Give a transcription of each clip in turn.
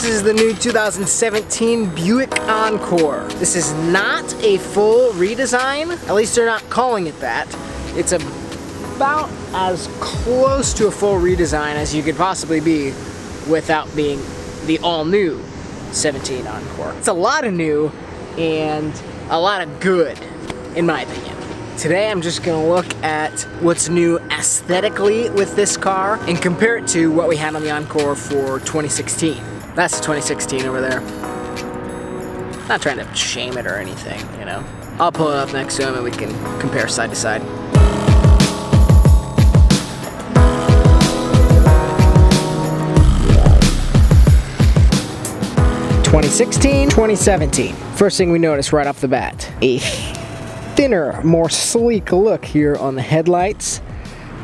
is the new 2017 Buick Encore. This is not a full redesign, at least they're not calling it that. It's about as close to a full redesign as you could possibly be without being the all-new 17 Encore. It's a lot of new and a lot of good, in my opinion. Today I'm just gonna look at what's new aesthetically with this car and compare it to what we had on the Encore for 2016. That's 2016 over there. Not trying to shame it or anything, you know. I'll pull it up next to him and we can compare side to side. (2016, 2017). First thing we notice right off the bat, a thinner, more sleek look here on the headlights,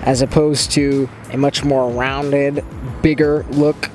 as opposed to a much more rounded, bigger look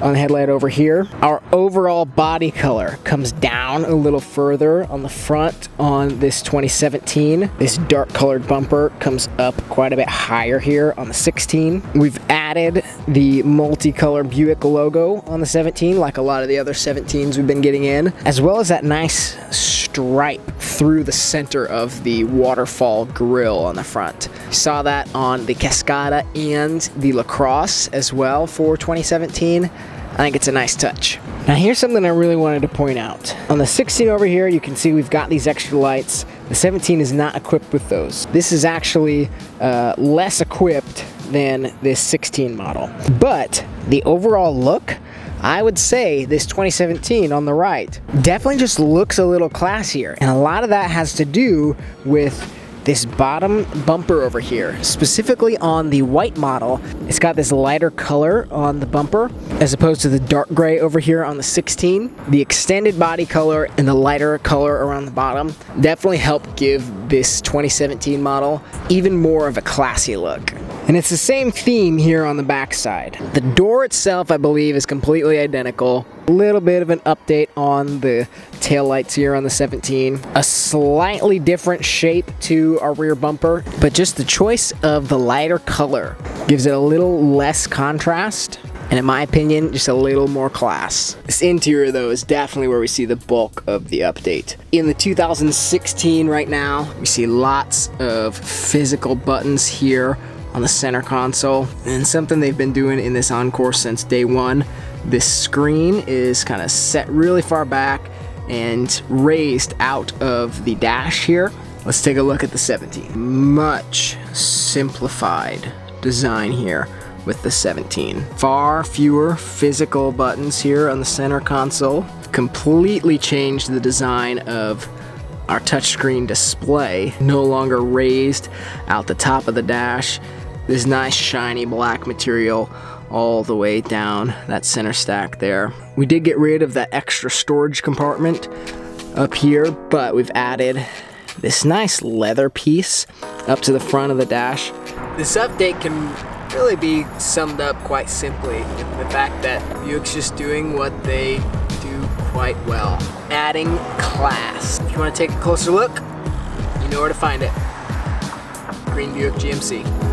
on the headlight over here. Our overall body color comes down a little further on the front on this 2017. This dark colored bumper comes up quite a bit higher here on the 16. We've added the multicolor Buick logo on the 17, like a lot of the other 17s we've been getting in, as well as that nice stripe through the center of the waterfall grille on the front. You saw that on the Cascada and the LaCrosse as well for 2017. I think it's a nice touch. Now here's something I really wanted to point out. On the 16 over here, you can see we've got these extra lights. The 17 is not equipped with those. This is actually less equipped than this 16 model. But the overall look, I would say this 2017 on the right definitely just looks a little classier. And a lot of that has to do with this bottom bumper over here. Specifically on the white model, it's got this lighter color on the bumper as opposed to the dark gray over here on the 16. The extended body color and the lighter color around the bottom definitely help give this 2017 model even more of a classy look. And it's the same theme here on the back side. The door itself, I believe, is completely identical. A little bit of an update on the taillights here on the 17. A slightly different shape to our rear bumper, but just the choice of the lighter color gives it a little less contrast, and in my opinion, just a little more class. This interior, though, is definitely where we see the bulk of the update. In the 2016 right now, we see lots of physical buttons here on the center console, and something they've been doing in this Encore since day one. This screen is kind of set really far back and raised out of the dash here. Let's take a look at the 17. Much simplified design here with the 17. Far fewer physical buttons here on the center console. Completely changed the design of our touchscreen display. No longer raised out the top of the dash. This nice shiny black material all the way down that center stack there. We did get rid of that extra storage compartment up here, but we've added this nice leather piece up to the front of the dash. This update can really be summed up quite simply with the fact that Buick's just doing what they do quite well. Adding class. If you want to take a closer look, you know where to find it. Green Buick GMC.